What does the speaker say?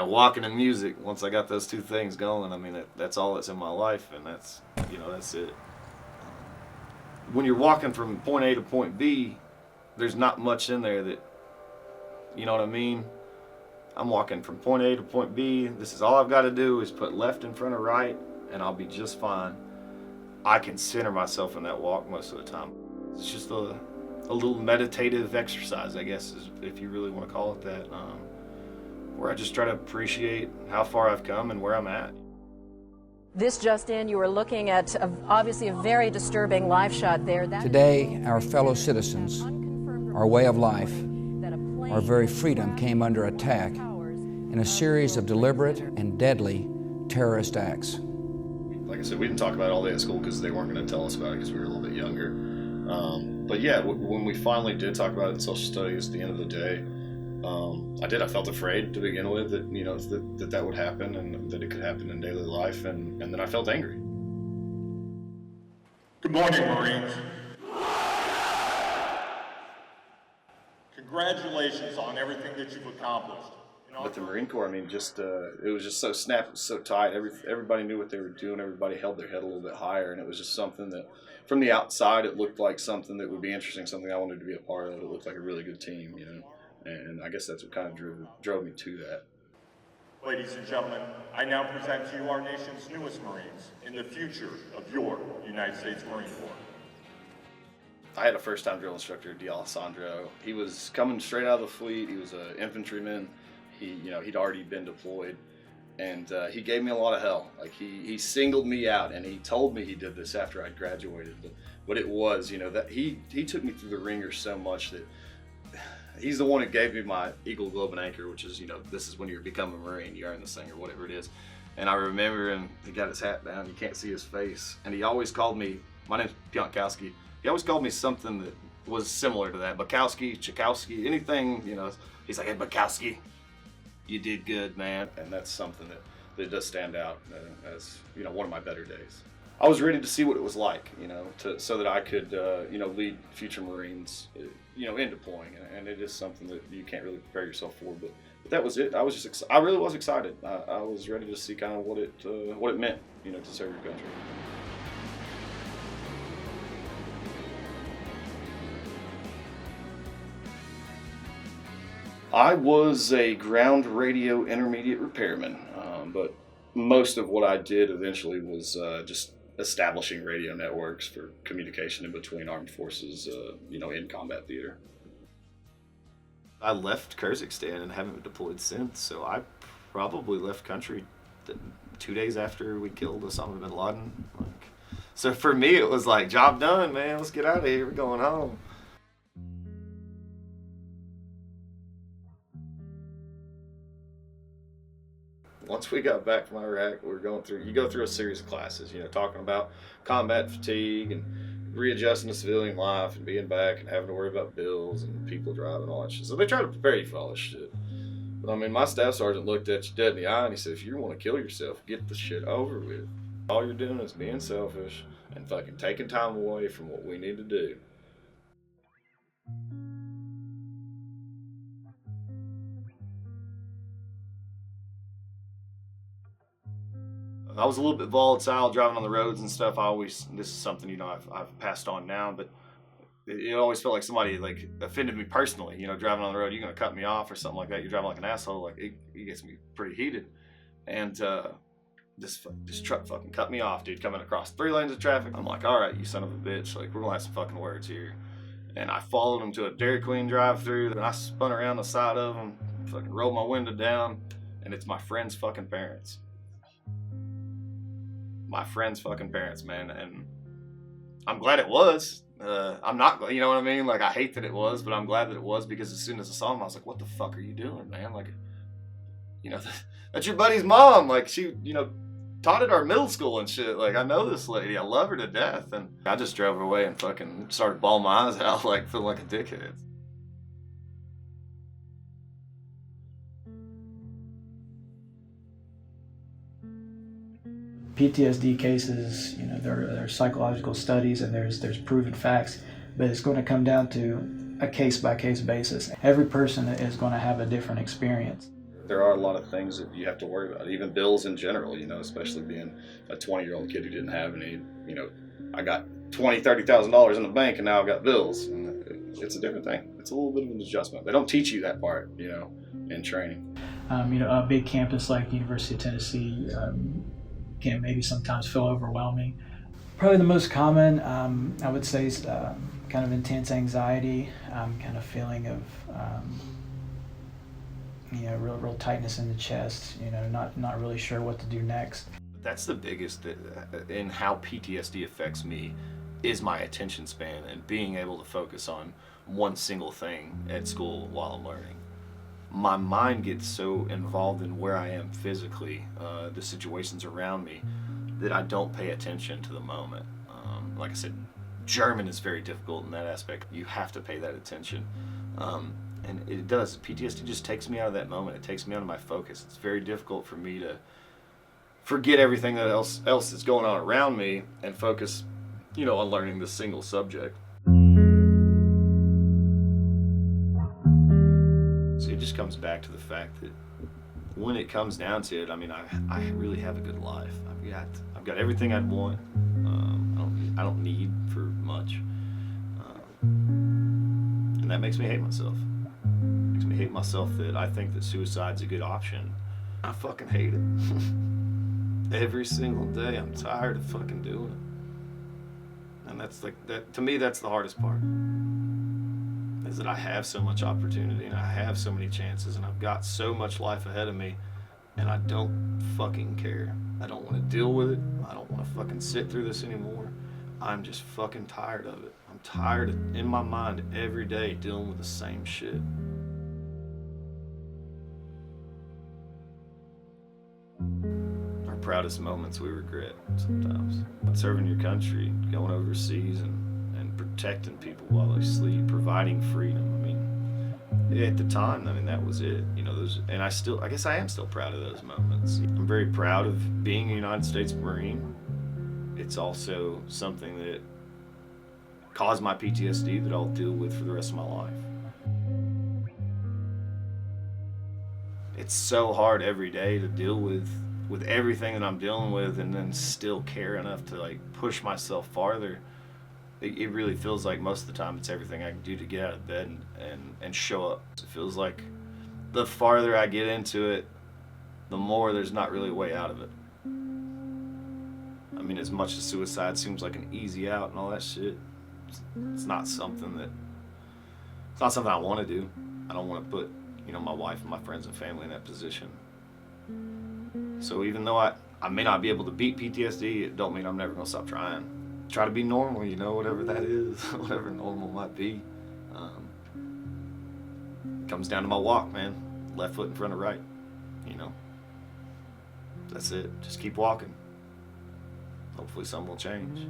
walking and music, once I got those two things going, I mean, that's all that's in my life, and that's it. When you're walking from point A to point B, there's not much in there that, you know what I mean? I'm walking from point A to point B. This is all I've got to do is put left in front of right, and I'll be just fine. I can center myself in that walk most of the time. It's just a little meditative exercise, I guess, if you really want to call it that, where I just try to appreciate how far I've come and where I'm at. This just in, you were looking at obviously a very disturbing live shot there. Today, our fellow citizens, our way of life, our very freedom came under attack in a series of deliberate and deadly terrorist acts. Like I said, we didn't talk about it all day at school because they weren't going to tell us about it because we were a little bit younger. But yeah, when we finally did talk about it in social studies at the end of the day, I felt afraid to begin with that that would happen and that it could happen in daily life, and then I felt angry. Good morning, Marines. Congratulations on everything that you've accomplished. But the Marine Corps, I mean, it was just so snap, so tight. Everybody knew what they were doing. Everybody held their head a little bit higher, and it was just something that, from the outside, it looked like something that would be interesting, something I wanted to be a part of. It looked like a really good team, and I guess that's what kind of drove me to that. Ladies and gentlemen, I now present to you our nation's newest Marines in the future of your United States Marine Corps. I had a first-time drill instructor, D'Alessandro. He was coming straight out of the fleet. He was an infantryman. He'd already been deployed, and he gave me a lot of hell. Like he singled me out, and he told me he did this after I'd graduated. But it was, that he took me through the ringer so much that he's the one who gave me my Eagle, Globe, and Anchor, which is, this is when you become a Marine, you earn this thing or whatever it is. And I remember him. He got his hat down. You can't see his face, and he always called me. My name's Pionkowski. He always called me something that was similar to that. Bukowski, Chakowski, anything, he's like, hey, Bukowski, you did good, man. And that's something that does stand out as, one of my better days. I was ready to see what it was like, so that I could, lead future Marines, in deploying. And it is something that you can't really prepare yourself for, but that was it. I really was excited. I was ready to see kind of what it meant, to serve your country. I was a ground radio intermediate repairman, but most of what I did eventually was just establishing radio networks for communication in between armed forces, in combat theater. I left Kyrgyzstan and haven't deployed since, so I probably left country 2 days after we killed Osama bin Laden. So for me, it was like, job done, man. Let's get out of here. We're going home. Once we got back from Iraq, you go through a series of classes, talking about combat fatigue and readjusting to civilian life and being back and having to worry about bills and people driving and all that shit. So they try to prepare you for all this shit. But I mean, my staff sergeant looked at you dead in the eye and he said, if you want to kill yourself, get the shit over with. All you're doing is being selfish and fucking taking time away from what we need to do. I was a little bit volatile driving on the roads and stuff. This is something, I've passed on now, but it always felt like somebody like offended me personally, driving on the road, you're going to cut me off or something like that. You're driving like an asshole. Like it gets me pretty heated. And this truck fucking cut me off, dude, coming across 3 lanes of traffic. I'm like, all right, you son of a bitch. Like, we're going to have some fucking words here. And I followed him to a Dairy Queen drive-thru, and I spun around the side of him, fucking rolled my window down, and it's my friend's fucking parents. My friend's fucking parents, man, and I'm glad it was. I'm not, you know what I mean? Like, I hate that it was, but I'm glad that it was, because as soon as I saw him, I was like, what the fuck are you doing, man? Like, that's your buddy's mom. Like, she, taught at our middle school and shit. Like, I know this lady. I love her to death. And I just drove her away and fucking started bawling my eyes out, like, feeling like a dickhead. PTSD cases, there are psychological studies and there's proven facts, but it's going to come down to a case-by-case basis. Every person is going to have a different experience. there are a lot of things that you have to worry about, even bills in general, you know, especially being a 20-year-old kid who didn't have any, you know, I got $20,000-$30,000 in the bank and now I've got bills. And it's a different thing. It's a little bit of an adjustment. They don't teach you that part, you know, in training. You know, a big campus like the University of Tennessee can maybe sometimes feel overwhelming. Probably the most common, I would say, is kind of intense anxiety, kind of feeling of, you know, real tightness in the chest, you know, not really sure what to do next. That's the biggest in how PTSD affects me, is my attention span and being able to focus on one single thing at school while I'm learning. My mind gets so involved in where I am physically, the situations around me, that I don't pay attention to the moment. Like I said, German is very difficult in that aspect. You have to pay that attention. And it does. PTSD just takes me out of that moment. It takes me out of my focus. It's very difficult for me to forget everything that else that's going on around me and focus, you know, on learning this single subject. So it just comes back to the fact that when it comes down to it, I mean, I really have a good life. I've got everything I'd want. I don't need for much, and that makes me hate myself. Makes me hate myself that I think that suicide's a good option. I fucking hate it. Every single day, I'm tired of fucking doing it. And that's like that. To me, that's the hardest part. Is that I have so much opportunity and I have so many chances and I've got so much life ahead of me, and I don't fucking care. I don't want to deal with it. I don't want to fucking sit through this anymore. I'm just fucking tired of it. I'm tired of, in my mind, every day dealing with the same shit. Our proudest moments we regret sometimes. Serving your country, going overseas and protecting people while they sleep, providing freedom. I mean, at the time, I mean, that was it. You know, and I guess I am still proud of those moments. I'm very proud of being a United States Marine. It's also something that caused my PTSD that I'll deal with for the rest of my life. It's so hard every day to deal with everything that I'm dealing with and then still care enough to like push myself farther. It really feels like most of the time it's everything I can do to get out of bed and show up. It feels like the farther I get into it, the more there's not really a way out of it. I mean, as much as suicide seems like an easy out and all that shit, it's not something I want to do. I don't want to put, you know, my wife and my friends and family in that position. So even though I may not be able to beat PTSD, it don't mean I'm never gonna stop trying. Try to be normal, you know, whatever that is, whatever normal might be. Comes down to my walk, man. Left foot in front of right, you know. That's it. Just keep walking. Hopefully something will change.